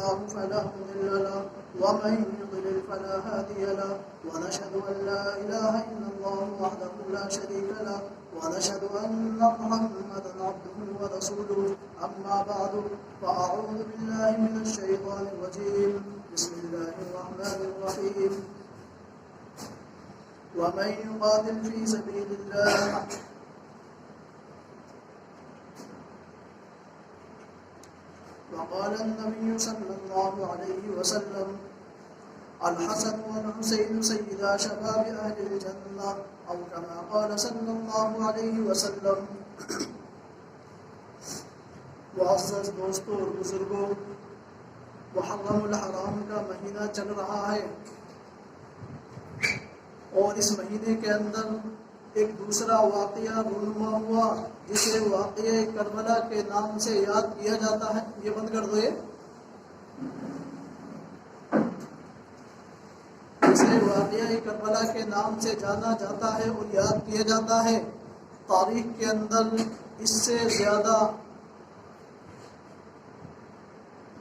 الله فلا مضل له ومن يضلل فلا هادي له ونشهد أن لا إله إلا الله وحده لا شريك له ونشهد أن محمدا عبده ورسوله أما بعد فأعوذ بالله من الشيطان الرجيم بسم الله الرحمن الرحيم ومن يقاتل في سبيل الله وقال النبي صلى الله عليه وسلم الحسن والحسين سيدا شباب أهل الجنة أو كما قال صلى الله عليه وسلم. معزز دوستوں اور بزرگوں، محرم الحرام کا مہینہ چل رہا ہے اور اس مہینے کے اندر ایک دوسرا واقعہ رونما ہوا جسے واقعہ کربلا کے نام سے یاد کیا جاتا ہے. یہ بند کر دو. جسے واقعہ کربلا کے نام سے جانا جاتا ہے اور یاد کیا جاتا ہے. تاریخ کے اندر اس سے زیادہ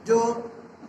جو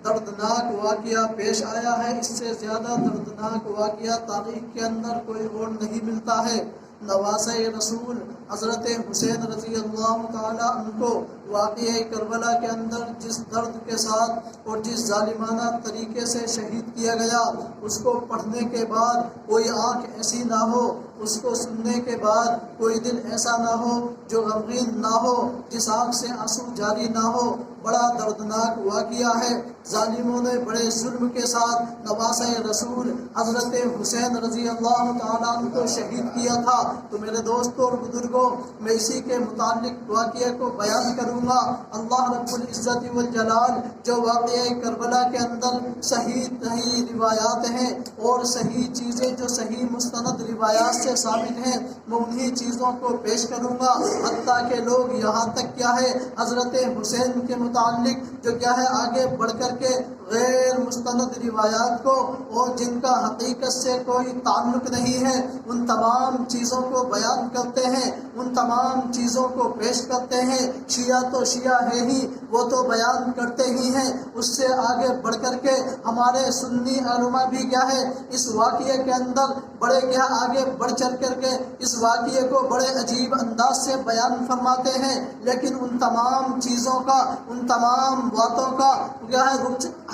دردناک واقعہ پیش آیا ہے، اس سے زیادہ دردناک واقعہ تاریخ کے اندر کوئی اور نہیں ملتا ہے. نواسہ رسول حضرت حسین رضی اللہ تعالیٰ عنہ کو واقعہ کربلا کے اندر جس درد کے ساتھ اور جس ظالمانہ طریقے سے شہید کیا گیا، اس کو پڑھنے کے بعد کوئی آنکھ ایسی نہ ہو، اس کو سننے کے بعد کوئی دل ایسا نہ ہو جو غمگین نہ ہو، جس آنکھ سے آنسو جاری نہ ہو. بڑا دردناک واقعہ ہے. ظالموں نے بڑے ظلم کے ساتھ نواسہ رسول حضرت حسین رضی اللہ تعالیٰ عنہ کو شہید کیا تھا. تو میرے دوستوں اور بزرگوں، میں اسی کے متعلق واقعہ کو بیان کروں گا. اللہ رب العزت والجلال جو واقعہ کربلا کے اندر صحیح روایات ہیں اور صحیح چیزیں جو صحیح مستند روایات سے ثابت ہیں، میں انہی چیزوں کو پیش کروں گا. حتیٰ کہ لوگ یہاں تک کیا ہے حضرت حسین کے متعلق جو کیا ہے آگے بڑھ کر کے غیر مستند روایات کو اور جن کا حقیقت سے کوئی تعلق نہیں ہے، ان تمام چیزوں کو بیان کرتے ہیں، ان تمام چیزوں کو پیش کرتے ہیں. شیعہ تو شیعہ ہے ہی، وہ تو بیان کرتے ہی ہیں. اس سے آگے بڑھ کر کے ہمارے سنی علماء بھی کیا ہے اس واقعے کے اندر بڑے کیا آگے بڑھ چل کر کے اس واقعے کو بڑے عجیب انداز سے بیان فرماتے ہیں. لیکن ان تمام چیزوں کا، ان تمام باتوں کا کیا ہے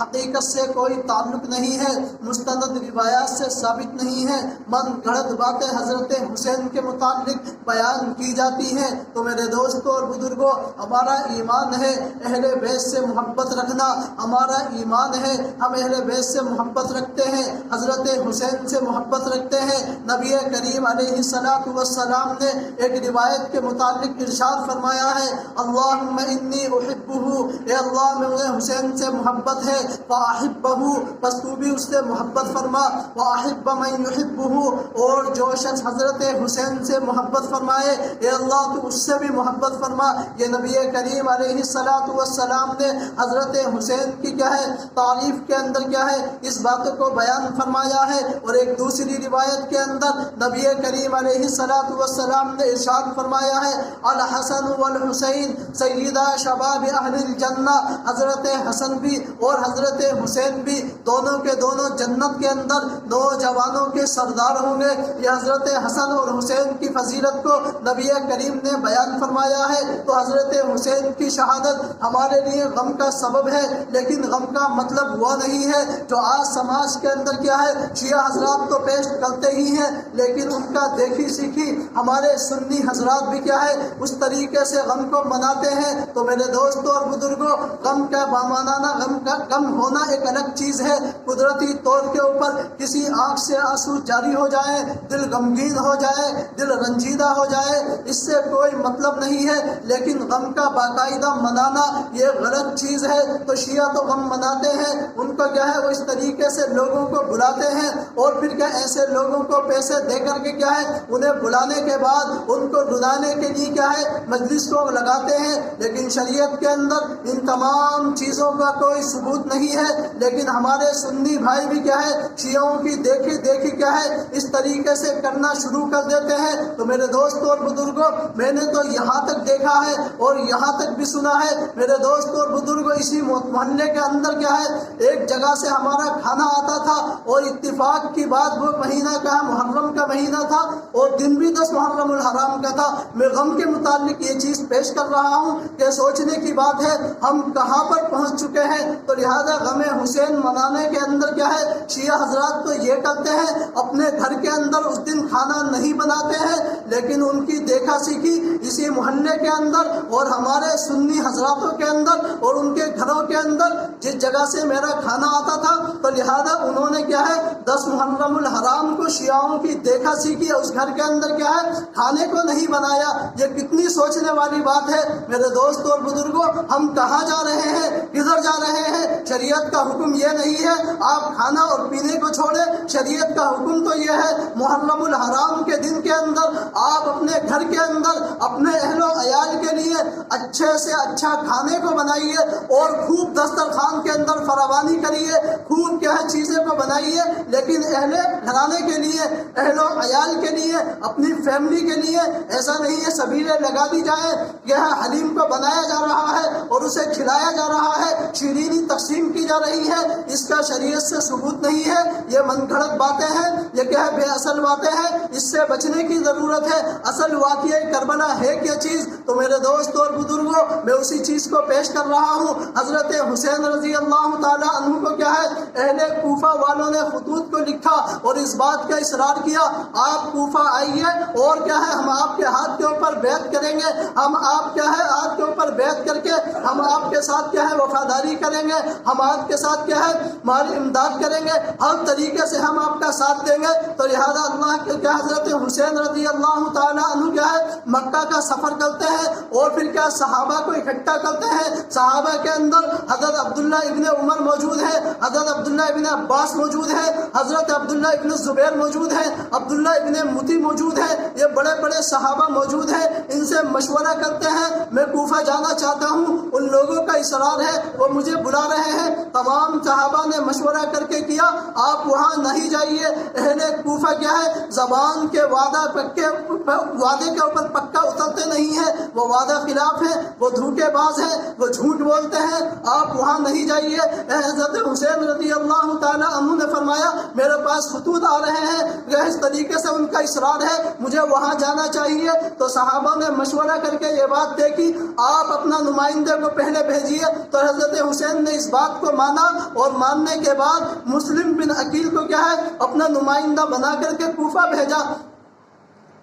حقیقت سے کوئی تعلق نہیں ہے، مستند روایات سے ثابت نہیں ہے. من گھڑت باتیں حضرت حسین کے متعلق بیان کی جاتی ہیں. تو میرے دوستوں اور بزرگوں، ہمارا ایمان ہے اہل بیت سے محبت رکھنا. ہمارا ایمان ہے ہم اہل بیت سے محبت رکھتے ہیں، حضرت حسین سے محبت رکھتے ہیں. نبی کریم علیہ الصلوۃ والسلام نے ایک روایت کے متعلق ارشاد فرمایا ہے، اللہم انی احبہ، اے اللہ مجھے حسین سے محبت ہے، فاحبہ، پس تو بھی اس سے محبت فرما، واحب من یحبہ، اور جو شخص حضرت حسین سے محبت فرمائے اے اللہ تو اس سے بھی محبت فرما. یہ نبی کریم علیہ الصلوۃ والسلام نے حضرت حسین کی کیا ہے تعریف کے اندر کیا ہے اس باتوں کو بیان فرمایا ہے. اور ایک دوسری روایت کے اندر نبی کریم علیہ الصلوۃ والسلام نے ارشاد فرمایا ہے، الحسن والحسین سیدا شباب اہل الجنہ، حضرت حسن بھی اور حضرت حسین بھی دونوں کے دونوں جنت کے اندر نوجوانوں کے سردار ہوں گے. یہ حضرت حسن اور حسین کی فضیلت کو نبی کریم نے بیان فرمایا ہے. تو حضرت حسین کی شہادت ہمارے لیے غم کا سبب ہے، لیکن غم کا مطلب وہ نہیں ہے جو آج سماج کے اندر کیا ہے شیعہ حضرات تو پیش کرتے ہی ہیں، لیکن ان کا دیکھی سیکھی ہمارے سنی حضرات بھی کیا ہے اس طریقے سے غم کو مناتے ہیں. تو میرے دوستوں اور بزرگوں، غم کا بامانہ غم ہونا ایک الگ چیز ہے. قدرتی طور کے اوپر کسی آنکھ سے آنسو جاری ہو جائے، دل غمگین ہو جائے، دل رنجیدہ ہو جائے، اس سے کوئی مطلب نہیں ہے. لیکن غم کا باقاعدہ منانا یہ غلط چیز ہے. تو شیعہ تو غم مناتے ہیں، ان کو کیا ہے وہ اس طریقے سے لوگوں کو بلاتے ہیں اور پھر کیا ایسے لوگوں کو پیسے دے کر کے کیا ہے انہیں بلانے کے بعد ان کو رلانے کے لیے کیا ہے مجلس کو لگاتے ہیں. لیکن شریعت کے اندر ان تمام چیزوں کا کوئی ثبوت نہیں ہے. لیکن ہمارے سنی بھائی بھی کیا ہے شیعوں کی دیکھی دیکھی کیا ہے اس طریقے سے کرنا شروع کر دیتے ہیں. تو میرے دوستوں اور بزرگوں، میں نے تو یہاں تک دیکھا ہے اور یہاں تک بھی سنا ہے میرے دوستوں اور بزرگوں، اسی محلے کے اندر کیا ہے ایک جگہ سے ہمارا کھانا آتا تھا، اور اتفاق کی بات وہ مہینہ کا محرم کا مہینہ تھا اور دن بھی 10 محرم الحرام کا تھا۔ میں غم کے متعلق یہ چیز پیش کر رہا ہوں کہ سوچنے کی بات ہے ہم کہاں پر پہنچ چکے ہیں۔ تو لہذا غم حسین منانے کے اندر کیا ہے شیعہ حضرات تو یہ کرتے ہیں اپنے گھر کے اندر اس دن کھانا نہیں بناتے ہیں، لیکن ان کی دیکھا سیکھی اسی محلے کے اندر اور ہمارے سنی حضراتوں کے اندر اور ان کے گھروں کے اندر جس جگہ سے میرا کھانا آتا تھا، تو لہذا انہوں نے کیا ہے 10 محرم الحرام کو شیعوں کی دیکھا سیکھی اس گھر کے اندر کیا ہے کھانے کو نہیں بنایا۔ یہ کتنی سوچنے والی بات ہے میرے دوستوں اور بزرگوں۔ ہم کہاں جا رہے ہیں، کدھر جا رہے ہیں؟ شریعت کا حکم یہ نہیں ہے آپ کھانا اور پینے کو چھوڑیں، شریعت کا حکم تو یہ ہے محرم الحرام کے دن کے اندر آپ اپنے گھر کے اندر اپنے اہل و عیال کے لیے اچھے سے اچھا کھانے کو بنائیے اور خوب دسترخوان کے اندر فراوانی کریے، خوب کیا ہے چیزیں کو بنائیے، لیکن اہل گھرانے کے لیے اہل و عیال کے لیے اپنی فیملی کے لیے ایسا نہیں ہے سبیلیں لگا دی جائیں کہ حلیم کو بنایا جا رہا ہے اور اسے کھلایا جا رہا ہے، شیرینی تقسیم کی جا رہی ہے، اس کا شریعت سے ثبوت نہیں ہے، یہ من گھڑت باتیں ہیں، یہ کیا ہے بے اصل باتیں ہیں، اس سے بچنے کی ضرورت ہے۔ اصل واقعہ کربلا ہے کیا چیز؟ تو میرے دوستوں اور بزرگوں میں اسی چیز کو پیش کر رہا ہوں۔ حضرت حسین رضی اللہ تعالی عنہ کو کیا ہے اہل کوفہ والوں نے خطوط کو لکھا اور اس بات کا اصرار کیا آپ کوفہ آئیے اور کیا ہے ہم آپ کے ہاتھ کے اوپر بیعت کریں گے، ہم آپ کیا ہے ہاتھ کے اوپر بیعت کر کے ہم آپ کے ساتھ کیا ہے وفاداری کریں گے، ہم آپ کے ساتھ کیا ہے ہماری امداد کریں گے، ہر طریقے سے ہم آپ کا ساتھ دیں گے۔ تو لہذا اللہ کے کیا حضرت حسین رضی اللہ تعالیٰ عنہ کیا ہے مکہ کا سفر کرتے ہیں اور پھر کیا صحابہ کو اکٹھا کرتے ہیں۔ صحابہ کے اندر حضرت عبداللہ ابن عمر موجود ہے، حضرت عبداللہ ابن عباس موجود ہے، حضرت عبداللہ ابن زبیر موجود ہے، عبداللہ ابن متی موجود ہے، یہ بڑے بڑے صحابہ موجود ہیں۔ ان سے مشورہ کرتے ہیں میں کوفہ جانا چاہتا ہوں، ان لوگوں کا اصرار ہے وہ مجھے بلا رہے ہیں۔ تمام صحابہ نے مشورہ کر کے کیا آپ وہاں نہیں جائیے، اہل کوفہ کیا ہے زبان کے وعدے کے اوپر پکا اترتے نہیں ہیں، وہ وعدہ خلاف ہیں، وہ دھوکے باز ہیں، وہ جھوٹ بولتے ہیں، آپ وہاں نہیں جائیے۔ حضرت حسین رضی اللہ تعالیٰ عنہ نے فرمایا میرے پاس خطوط آ رہے ہیں کہ اس طریقے سے ان کا اصرار ہے مجھے وہاں جانا چاہیے۔ تو صحابہ نے مشورہ کر کے یہ بات دیکھی آپ اپنا نمائندے کو پہلے بھیجیے۔ تو حضرت حسین نے اس بات کو مانا اور ماننے کے بعد مسلم بن عقیل کو کیا ہے اپنا نمائندہ بنا کر کے کوفہ بھیجا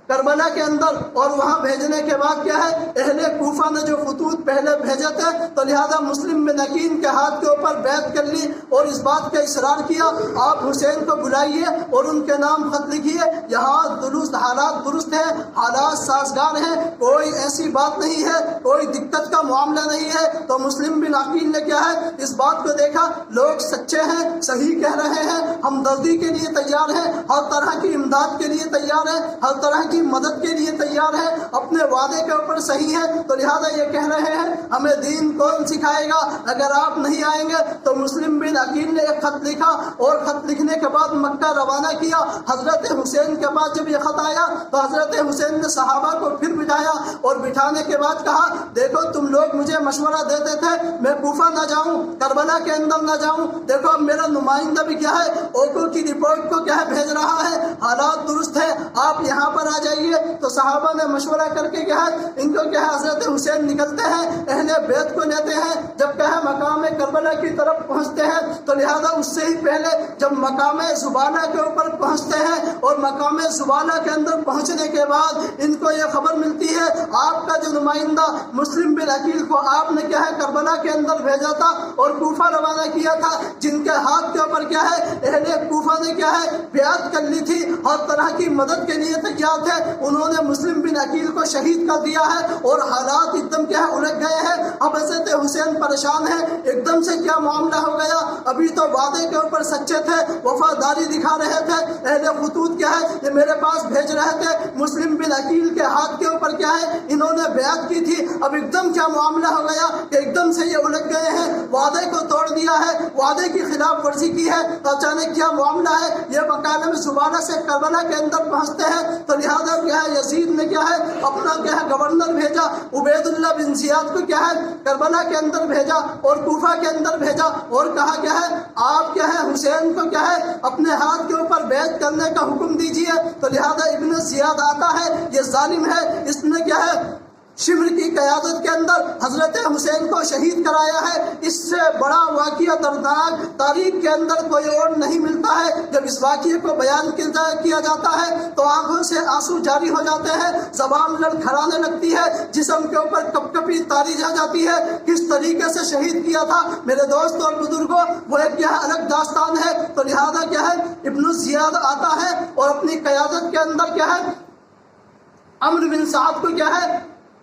کربلا کے اندر، اور وہاں بھیجنے کے بعد کیا ہے اہل کوفہ نے جو خطوط پہلے بھیجے تھے تو لہذا مسلم بن عقیل کے ہاتھ کے اوپر بیعت کر لی اور اس بات کا اصرار کیا آپ حسین کو بلائیے اور ان کے نام خط لکھیے، یہاں درست حالات درست ہیں، حالات سازگار ہیں، کوئی ایسی بات نہیں ہے، کوئی دقت کا معاملہ نہیں ہے۔ تو مسلم بن عقیل نے کیا ہے اس بات کو دیکھا لوگ سچے ہیں، صحیح کہہ رہے ہیں، ہمدردی کے لیے تیار ہیں، ہر طرح کی امداد کے لیے تیار ہیں، ہر طرح کی مدد کے لیے تیار ہے، اپنے وعدے کے اوپر صحیح ہے، تو لہذا یہ کہہ رہے ہیں ہمیں دین کون سکھائے گا اگر آپ نہیں آئیں گے۔ تو مسلم بن عقیل نے ایک خط لکھا اور خط لکھنے کے بعد مکہ روانہ کیا۔ حضرت حسین کے پاس جب یہ خط آیا تو حضرت حسین نے صحابہ کو پھر بٹھایا اور بٹھانے کے بعد کہا دیکھو تم لوگ مجھے مشورہ دیتے تھے میں کوفہ نہ جاؤں، کربلا کے اندر نہ جاؤں، دیکھو اب میرا نمائندہ بھی کیا ہے اوکو کی رپورٹ کو کیا ہے بھیج رہا ہے، حالات درست ہے، آپ یہاں پر آ جائیے۔ تو صحابہ نے مشورہ کر کے کیا ہے ان کو کیا ہے حضرت حسین نکلتے ہیں، اہل بیت کو لیتے ہیں، جب کیا ہے مقام کربلا کی طرف پہنچتے ہیں تو لہذا اس سے ہی پہلے جب مقام زبالہ کے اوپر پہنچتے ہیں اور مقام زبالہ کے اندر پہنچنے کے بعد ان کو یہ خبر ملتی ہے آپ کا جو نمائندہ مسلم بن عقیل کو آپ نے کیا ہے کربلا کے اندر بھیجا تھا اور کوفہ روانہ کیا تھا، جن کے ہاتھ کے اوپر کیا ہے اہل کوفہ نے کیا ہے بیعت کر لی تھی، ہر طرح کی مدد کے لیے تیار تھے، انہوں نے مسلم بن عقیل کو شہید کر دیا ہے اور حالات ایک دم کیا ہے الجھ گئے ہیں۔ اب حضرت حسین پریشان ہے ایک دم سے کیا معاملہ ہو گیا، ابھی تو وعدے کے اوپر سچے تھے، وفاداری دکھا رہے تھے، اہل خطوط کیا ہے یہ میرے پاس بھیج رہے تھے، مسلم بن عقیل کے ہاتھ کے اوپر کیا ہے انہوں نے بیعت کی تھی، اب ایک دم کیا معاملہ ہو گیا کہ ایک دم سے یہ الجھ گئے ہیں، وعدے کو توڑ دیا ہے، وعدے کی خلاف ورزی کی ہے، تو اچانک کیا معاملہ ہے یہ مکان زبالہ سے کربلا کے اندر پہنچتے ہیں۔ تو لہٰذا لہٰذا کیا ہے یزید نے کیا ہے اپنا کیا ہے گورنر بھیجا، عبید اللہ بن زیاد کو کیا ہے کربلا کے اندر بھیجا اور کوفہ کے اندر بھیجا اور کہا کیا ہے آپ کیا ہے حسین کو کیا ہے اپنے ہاتھ کے اوپر بیعت کرنے کا حکم دیجیے۔ تو لہذا ابن زیاد آتا ہے، یہ ظالم ہے، اس نے کیا ہے شمر کی قیادت کے اندر حضرت حسین کو شہید کرایا ہے۔ اس سے بڑا واقعہ دردناک تاریخ کے اندر کوئی اور نہیں ملتا ہے۔ جب اس واقعے کو بیان کیا جاتا ہے تو آنکھوں سے آنسو جاری ہو جاتے ہیں، زبان لڑکھڑانے لگتی ہے، جسم کے اوپر کپ کپی تاری جا جاتی ہے۔ کس طریقے سے شہید کیا تھا میرے دوستوں اور بزرگوں، وہ ایک کیا ہے الگ داستان ہے۔ تو لہذا کیا ہے ابن زیاد آتا ہے اور اپنی قیادت کے اندر کیا ہے عمرو بن سعد کو کیا ہے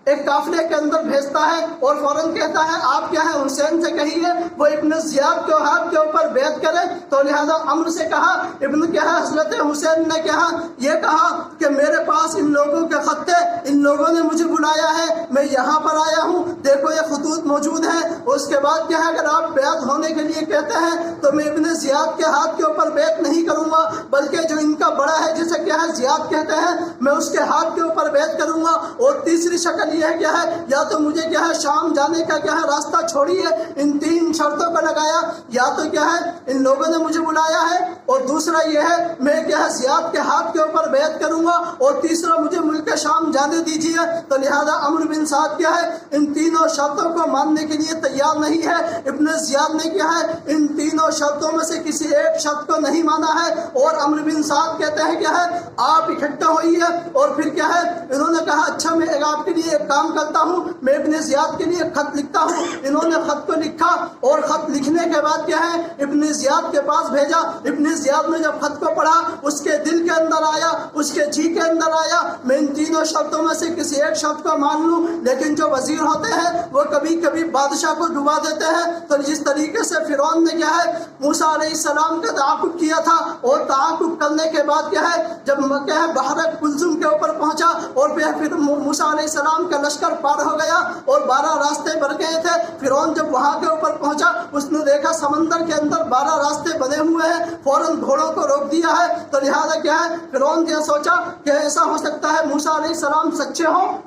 ایک قافلے کے اندر بھیجتا ہے اور فوراً کہتا ہے آپ کیا ہے حسین سے کہیے وہ ابن زیاد کے ہاتھ کے اوپر بیعت کرے۔ تو لہذا عمرو سے کہا، ابن کیا ہے حضرت حسین نے کہا یہ کہا کہ میرے پاس ان لوگوں کے خط تھے، ان لوگوں نے مجھے بلایا ہے، میں یہاں پر آیا ہوں، دیکھو یہ خطوط موجود ہیں۔ اس کے بعد کیا ہے اگر آپ بیعت ہونے کے لیے کہتے ہیں تو میں ابن زیاد کے ہاتھ کے اوپر بیعت نہیں کروں گا، بلکہ جو ان کا بڑا ہے جسے کیا ہے زیاد کہتے ہیں میں اس کے ہاتھ کے اوپر بیعت کروں گا۔ اور تیسری شکل یہ ہے کیا ہے یا تو مجھے کیا ہے شام جانے کا کیا ہے راستہ چھوڑیے۔ ان تین شرطوں کو لگایا، یا تو کیا ہے ان لوگوں نے مجھے بلایا ہے، اور دوسرا یہ ہے میں کیا ہے زیاد کے ہاتھ کے اوپر بیعت کروں گا، اور تیسرا مجھے ملک شام جانے دیجیے۔ تو لہذا عمرو بن سعد کیا ہے ان تینوں شرطوں کو ماننے کے لیے تیار نہیں ہے۔ ابن زیاد نے کیا ہے ان تینوں شرطوں میں سے کسی ایک شرط کو نہیں مانا ہے، اور عمرو بن سعد کہتے ہیں کیا ہے آپ اکٹھا ہوئیے۔ اور پھر کیا ہے انہوں نے کہا اچھا میں آپ کے لیے ایک کام کرتا ہوں، میں ابن زیاد کے لیے خط لکھتا ہوں۔ انہوں نے خط کو لکھا اور خط لکھنے کے بعد کیا ہے ابن زیاد کے پاس بھیجا۔ ابن زیاد نے جب خط کو پڑھا اس کے دل کے اندر آیا، اس کے جی کے اندر آیا میں ان تینوں شرطوں میں سے کسی ایک شرط کو مان لوں، لیکن جو وزیر ہوتے ہیں وہ کبھی کبھی بادشاہ کو ڈبا دیتے ہیں۔ تو جس طریقے سے فرعون نے کیا ہے موسیٰ علیہ السلام کا تعاقب کیا تھا، اور تعاقب کرنے کے بعد کیا ہے جب کیا ہے بحر کلثوم کے اوپر پہنچا اور پھر موسیٰ علیہ السلام کا لشکر پار ہو گیا اور 12 راستے بن گئے تھے۔ فرعون جب وہاں کے اوپر پہنچا اس نے دیکھا سمندر کے اندر 12 راستے بنے ہوئے ہیں، فوراً گھوڑوں کو روک دیا ہے۔ تو لہذا کیا ہے فرعون نے سوچا کہ ایسا ہو سکتا ہے موسیٰ علیہ السلام سچے ہوں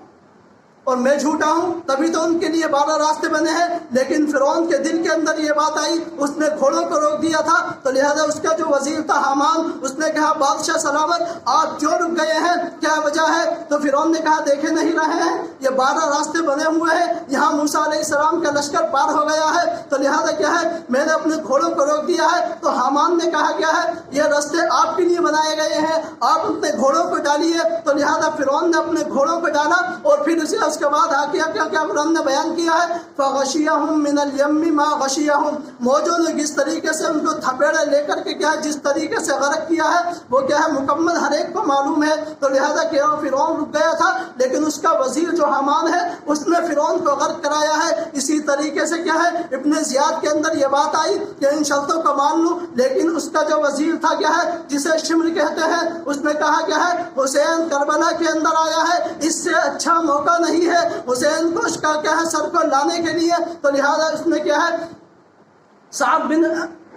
اور میں جھوٹا ہوں، تبھی تو ان کے لیے 12 راستے بنے ہیں۔ لیکن فرعون کے دل کے اندر یہ بات آئی، اس نے گھوڑوں کو روک دیا تھا۔ تو لہذا اس کا جو وزیر تھا حامان، اس نے کہا بادشاہ سلامت آپ کیوں رک گئے ہیں، کیا وجہ ہے؟ تو فرعون نے کہا دیکھے نہیں رہے ہیں یہ 12 راستے بنے ہوئے ہیں، یہاں موسیٰ علیہ السلام کا لشکر پار ہو گیا ہے، تو لہذا کیا ہے میں نے اپنے گھوڑوں کو روک دیا ہے۔ تو حامان نے کہا کیا ہے یہ راستے آپ کے لیے بنائے گئے ہیں، آپ اپنے گھوڑوں کو ڈالیے۔ تو لہذا فرعون نے اپنے گھوڑوں کو ڈالا اور پھر اس کے بعد کیا قرآن نے بیان کیا ہے فَغَشِيَهُم مِّنَ الْيَمِّ مَا غَشِيَهُم، موجوں نے جس طریقے سے ان کو تھپیڑے لے کر کے کیا جس طریقے سے غرق کیا ہے وہ کیا ہے مکمل ہر ایک کو معلوم ہے۔ تو لہذا کہ فرعون رک گیا تھا، لیکن اس کا وزیر جو حامان ہے اس نے فرعون کو غرق کرایا ہے۔ اسی طریقے سے کیا ہے ابن زیاد کے اندر یہ بات آئی کہ ان شرطوں کو مان لوں، لیکن اس کا جو وزیر تھا کیا ہے جسے شمر کہتے ہیں، اس نے کہا کیا ہے حسین کربلا کے اندر آیا ہے، اس سے اچھا موقع نہیں ہے حسین کو اس کا کیا ہے سر کو لانے کے لیے۔ تو لہذا اس نے کیا ہے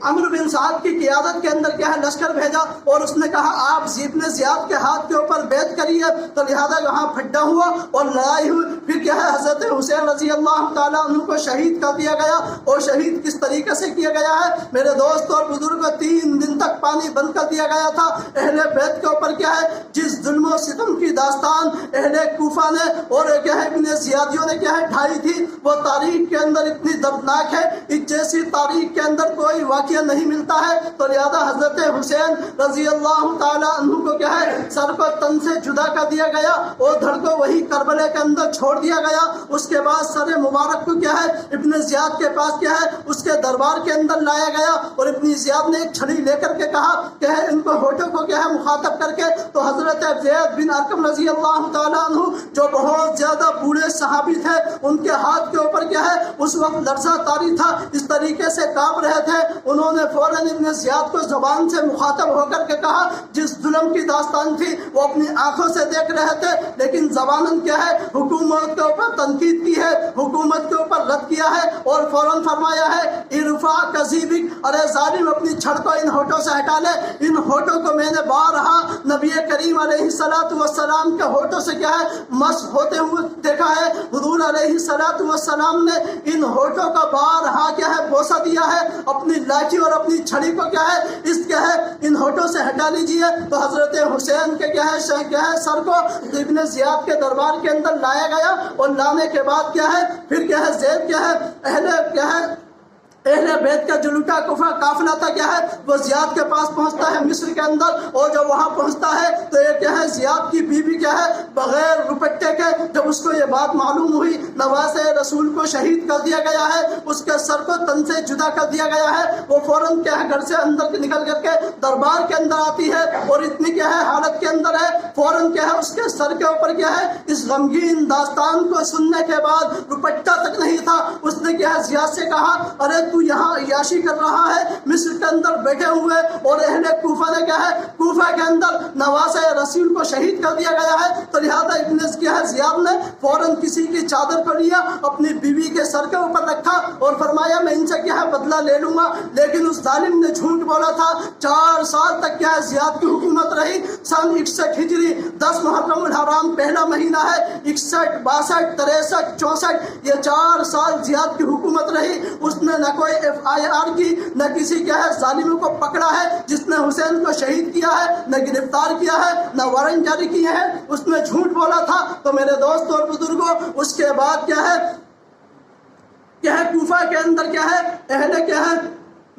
عمرو بن سعد کی قیادت کے اندر کیا ہے لشکر بھیجا اور اس نے کہا آپ ابن زیاد کے ہاتھ کے اوپر بیعت کریے۔ تو لہذا وہاں پھڈا ہوا اور لڑائی ہوئی، پھر کیا ہے حضرت حسین رضی اللہ تعالیٰ عنہ کو شہید کر دیا گیا۔ اور شہید کس طریقے سے کیا گیا ہے میرے دوست اور بزرگ، 3 دن تک پانی بند کر دیا گیا تھا۔ اہل بیت کے اوپر کیا ہے جس ظلم و ستم کی داستان اہل کوفہ نے اور کیا ہے ابن زیادیوں نے کیا ہے ڈھائی تھی، وہ تاریخ کے اندر اتنی دردناک ہے، اس جیسی تاریخ کے اندر کوئی واقعہ نہیں ملتا ہے۔ تو لہذا حضرت حسین رضی اللہ تعالیٰ عنہ کو کیا ہے سر کو تن سے جدا کر دیا گیا اور دھڑ کو وہی کربلا کے اندر چھوڑ دیا گیا۔ اس کے بعد سر مبارک کو کیا ہے ابن زیاد کے پاس کیا ہے اس کے دربار کے اندر لایا گیا اور ابن زیاد نے ایک چھڑی لے کر کے کہا کہ ان کو ہوٹوں کو کیا ہے مخاطب کر کے، تو حضرت زید بن ارقم رضی اللہ تعالیٰ عنہ جو بہت زیادہ بوڑھے صحابی تھے، ان کے ہاتھ کے اوپر کیا ہے اس وقت لرزہ طاری تھا، اس طریقے سے کانپ رہے تھے۔ انہوں نے فوراً ابن زیاد کو زبان سے مخاطب ہو کر کے کہا جس ظلم کی داستان تھی تھی وہ اپنی آنکھوں سے دیکھ رہے تھے، لیکن زبانن کیا ہے حکومت کے اوپر تنقید کی ہے، حکومت کے اوپر رد کیا ہے اور فوراً فرمایا ہے ارفع کذیبک، ارے ظالم اپنی چھڑ کو ان ہونٹوں سے ہٹا لے۔ ان ہونٹوں کو میں نے بارہا نبی کریم علیہ السلام کے ہونٹوں سے کیا ہے مس ہوتے ہوئے دیکھا ہے۔ حضور علیہ السلام نے ان ہونٹوں کا بارہا کیا ہے بوسہ دیا ہے، اپنی لاٹھی اور اپنی چھڑی کو کیا ہے ان ہونٹوں سے ہٹا لیجئے۔ تو حضرت حسین کے کیا ہے سر کو ابن زیاد کے دربار کے اندر لایا گیا، اور لانے کے بعد کیا ہے پھر کیا ہے زید کیا ہے اہل بیت کا جو لٹا قافلہ تھا کیا ہے وہ زیاد کے پاس پہنچتا ہے مصر کے اندر، اور جب وہاں پہنچتا ہے تو یہ کیا ہے زیاد کی بیوی کیا ہے بغیر دوپٹے کے جب اس کو یہ بات معلوم ہوئی نواسۂ رسول کو شہید کر دیا گیا ہے، اس کے سر کو تن سے جدا کر دیا گیا ہے، وہ فوراً کیا ہے گھر سے اندر نکل کر کے دربار کے اندر آتی ہے، اور اتنی کیا ہے حالت کے اندر ہے فوراً کیا ہے اس کے سر کے اوپر کیا ہے اس غمگین داستان کو سننے کے بعد دوپٹہ تک نہیں تھا، اس نے کیا ہے زیاد سے کہا ارے تو یہاں عیاشی کر رہا ہے مصر کے اندر بیٹھے ہوئے، اور اہل کوفہ نے کیا ہے کوفہ کے اندر نواسۂ رسول کو شہید کر دیا گیا ہے۔ تو لہذا ابن کیا ہے زیاد نے فوراً کسی کی چادر کو لیا، اپنی بیوی کے سر کے اوپر رکھا اور فرمایا میں ان سے کیا ہے بدلہ لے لوں گا، لیکن اس ظالم نے جھوٹ بولا تھا۔ 4 سال تک کیا ہے زیاد کی حکومت رہی، سن 61 ہجری 10 محرم الحرام پہلا مہینہ ہے، 61 62 63 64 یہ 4 سال زیاد کی حکومت رہی۔ اس نے نہ کوئی FIR کی، نہ کسی کیا ہے ظالموں کو پکڑا ہے جس نے حسین کو شہید کیا ہے، نہ گرفتار کیا ہے، نہ وارنٹ جاری کیے ہیں، اس نے جھوٹ بولا تھا۔ تو میرے دوست اور بزرگوں اس کے بعد کیا ہے کوفہ کے اندر کیا ہے اہل کیا ہے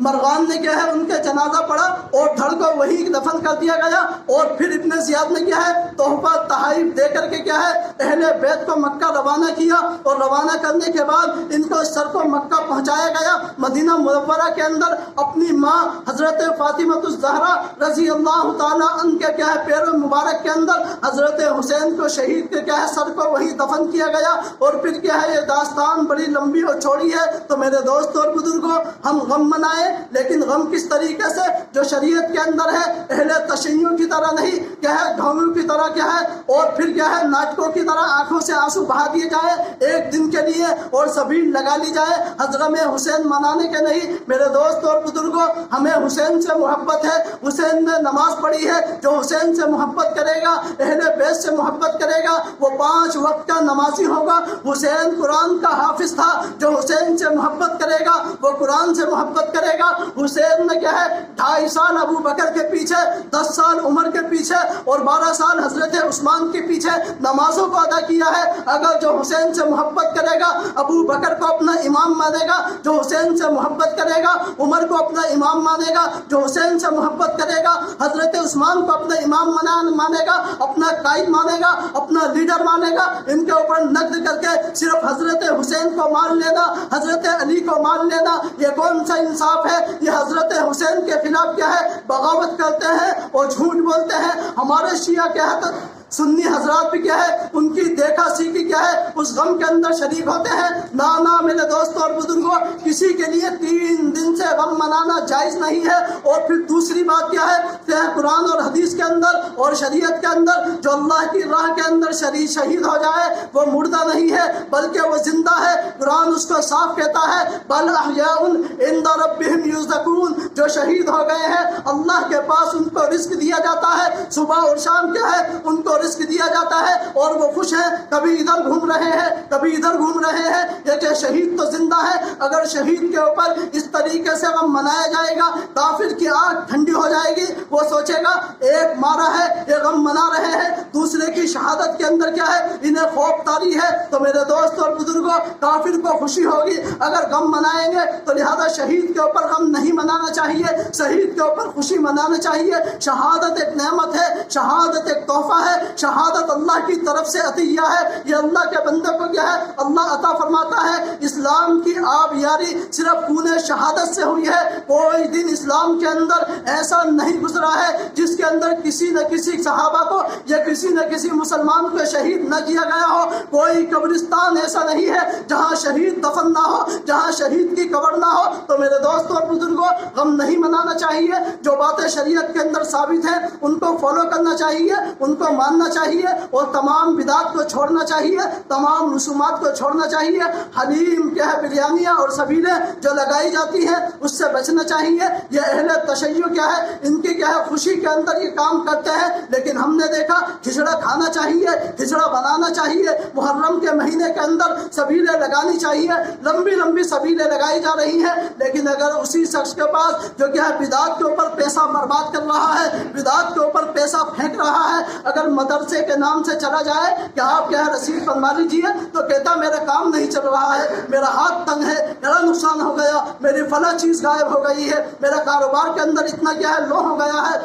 مرغان نے کیا ہے ان کے جنازہ پڑا اور دھڑ کو وہی دفن کر دیا گیا، اور پھر ابن زیاد نے کیا ہے تحفہ تحائف دے کر کے کیا ہے اہل بیت کو مکہ روانہ کیا، اور روانہ کرنے کے بعد ان کو سر کو مکہ پہنچایا گیا۔ مدینہ منورہ کے اندر اپنی ماں حضرت فاطمہ الزہرا رضی اللہ تعالیٰ عنہ کے کیا ہے پیروں مبارک کے اندر حضرت حسین کو شہید کے کیا ہے سر کو وہی دفن کیا گیا، اور پھر کیا ہے یہ داستان بڑی لمبی اور چوڑی ہے۔ تو میرے دوست اور بزرگوں ہم غم منائیں، لیکن غم کس طریقے سے جو شریعت کے اندر ہے، اہل تشیعوں کی طرح نہیں، کیا ہے ڈھونگوں کی طرح کیا ہے اور پھر کیا ہے ناٹکوں کی طرح آنکھوں سے آنسو بہا دیے جائے ایک دن کے لیے اور سبیل لگا لی جائے حضرم حسین منانے کے نہیں۔ میرے دوست اور بزرگوں ہمیں حسین سے محبت ہے، حسین نے نماز پڑھی ہے، جو حسین سے محبت کرے گا اہل بیت سے محبت کرے گا وہ 5 وقت کا نمازی ہوگا۔ حسین قرآن کا حافظ تھا، جو حسین سے محبت کرے گا وہ قرآن سے محبت کرے گا۔ حسین نے کیا ہے 2.5 سال ابو بکر کے پیچھے، 10 سال عمر کے پیچھے اور 12 سال حضرت عثمان کے پیچھے نمازوں کو ادا کیا ہے۔ اگر جو حسین سے محبت کرے گا ابو بکر کو اپنا امام مانے گا، جو حسین سے محبت کرے گا عمر کو اپنا امام مانے گا، جو حسین سے محبت کرے گا حضرت عثمان کو اپنا امام مانے گا، اپنا قائد مانے گا، اپنا لیڈر مانے گا۔ ان کے اوپر نقد کر کے صرف حضرت حسین کو مان لینا، حضرت علی کو مان لینا، یہ کون سا انصاف ہے؟ یہ حضرت حسین کے خلاف کیا ہے بغاوت کرتے ہیں اور جھوٹ بولتے ہیں۔ ہمارے شیعہ کیا ہے سنی حضرات بھی کیا ہے ان کی دیکھا سیکھی کیا ہے اس غم کے اندر شریک ہوتے ہیں۔ نہ میرے دوستوں اور بزرگوں کسی کے لیے 3 دن سے غم منانا جائز نہیں ہے۔ اور پھر دوسری بات کیا ہے کہ قرآن اور حدیث کے اندر اور شریعت کے اندر جو اللہ کی راہ کے اندر شہید ہو جائے وہ مردہ نہیں ہے بلکہ وہ زندہ ہے۔ قرآن اس کو صاف کہتا ہے بل احیاء عند ربہم یرزقون، جو شہید ہو گئے ہیں اللہ کے پاس ان کو رزق دیا جاتا ہے، صبح اور شام کیا ہے ان کو رزق دیا جاتا ہے اور وہ خوش ہیں، کبھی ادھر گھوم رہے ہیں کبھی ادھر گھوم رہے ہیں۔ یہ کہ شہید تو زندہ ہے، اگر شہید کے اوپر اس طریقے سے غم منایا جائے گا کافر کی آنکھ ٹھنڈی ہو جائے گی، وہ سوچے گا ایک مارا ہے یہ غم منا رہے ہیں، دوسرے کی شہادت کے اندر کیا ہے انہیں خوف طاری ہے۔ تو میرے دوست اور بزرگوں کافر کو خوشی ہوگی اگر غم منائیں گے، تو لہذا شہید کے اوپر غم نہیں منانا چاہیے، شہید کے اوپر خوشی منانا چاہیے۔ شہادت ایک نعمت ہے، شہادت ایک تحفہ ہے، شہادت اللہ کی طرف سے عطیہ ہے، یہ اللہ کے بندے کو کیا ہے اللہ عطا فرماتا ہے۔ اسلام کی آبیاری صرف خون شہادت سے ہوئی ہے، کوئی دن اسلام کے اندر ایسا نہیں گزرا ہے جس کے اندر کسی نہ کسی صحابہ کو یا کسی نہ کسی مسلمان کو شہید نہ کیا گیا ہو. کوئی قبرستان ایسا نہیں ہے جہاں شہید دفن نہ ہو, جہاں شہید کی قبر نہ ہو. تو میرے دوستوں اور بزرگوں, غم نہیں منانا چاہیے. جو باتیں شریعت کے اندر ثابت ہیں ان کو فالو کرنا چاہیے, ان کو ماننا چاہیے, اور تمام بدعات کو چھوڑنا چاہیے, تمام رسومات کو چھوڑنا چاہیے. حلیم کیا ہے, بریانیاں اور سبیلیں جو لگائی جاتی ہیں اس سے بچنا چاہیے. یہ اہل تشیع کیا ہے, ان کی کیا ہے خوشی کے اندر یہ کام کرتے ہیں. لیکن ہم نے دیکھا کھچڑا کھانا چاہیے, کھچڑا بنانا چاہیے. محرم کے مہینے کے اندر سبیلیں لگانی چاہیے. لمبی لمبی سبیلیں لگائی جا رہی ہیں. لیکن اگر اسی شخص کے پاس جو کیا ہے بدعات کے اوپر پیسہ برباد کر رہا ہے, بدعات کے اوپر پیسہ پھینک رہا ہے, اگر مدرسے کے نام سے چلا جائے کہ آپ کیا ہے رسید بنوا لیجیے, تو کہتا میرا کام نہیں چل رہا ہے, میرا ہاتھ تنگ ہے, میرا نقصان ہو گیا, میری فلاں چیز غائب ہو گئی ہے, میرا کاروبار کے اندر اتنا کیا ہے لو ہو گیا ہے,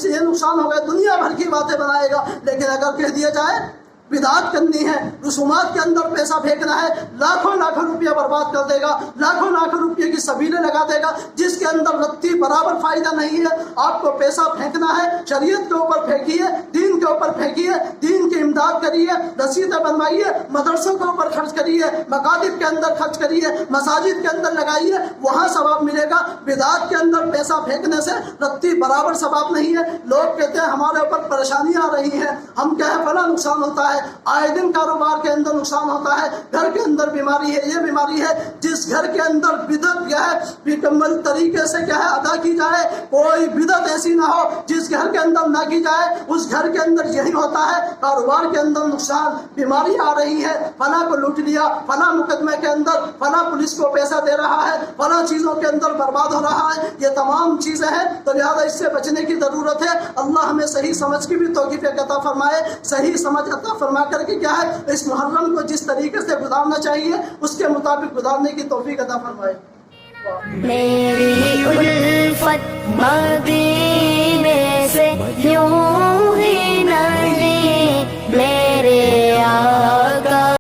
یہ نقصان ہو گیا, دنیا بھر کی باتیں بنائے گا. لیکن اگر کہہ دیا جائے بدعات کرنی ہے, رسومات کے اندر پیسہ پھینکنا ہے, لاکھوں لاکھوں روپیہ برباد کر دے گا, لاکھوں لاکھوں روپیے کی سبیلیں لگا دے گا جس کے اندر رتی برابر فائدہ نہیں ہے. آپ کو پیسہ پھینکنا ہے, شریعت کے اوپر پھینکیے, دین کے اوپر پھینکیے, دین کی امداد کریے, رسیدیں بنوائیے, مدرسوں کے اوپر خرچ کریے, مکاتب کے اندر خرچ کریے, مساجد کے اندر لگائیے, وہاں ثواب ملے گا. بدعات کے اندر پیسہ پھینکنے سے رتی برابر ثواب نہیں ہے. لوگ کہتے ہیں ہمارے اوپر پریشانیاں آ رہی ہیں, ہم کیا ہے فلاں نقصان ہوتا ہے, آئے دن کاروبار کے اندر نقصان ہوتا ہے, گھر کے اندر بیماری ہے, یہ بیماری ہے. جس گھر کے اندر بدعت کیا ہے مکمل طریقے سے کیا ہے ادا کی جائے, کوئی بدعت ایسی نہ ہو جس گھر کے اندر نہ کی جائے, اس گھر کے اندر یہی ہوتا ہے کاروبار کے اندر نقصان, بیماری آ رہی ہے, فلاں کو لوٹ لیا, فلاں مقدمے کے اندر فلاں پولیس کو پیسہ دے رہا ہے, فلاں چیزوں کے اندر برباد ہو رہا ہے. یہ تمام چیزیں ہیں, تو لہٰذا اس سے بچنے کی ضرورت ہے. اللہ ہمیں صحیح سمجھ کی بھی توفیق عطا فرمائے. صحیح سمجھ عطا فرما کر کے کیا ہے اس محرم کو جس طریقے سے گزارنا چاہیے اس کے مطابق گزارنے کی توفیق عطا فرمائے. میری الفت مدینے سے یوں ہی نہ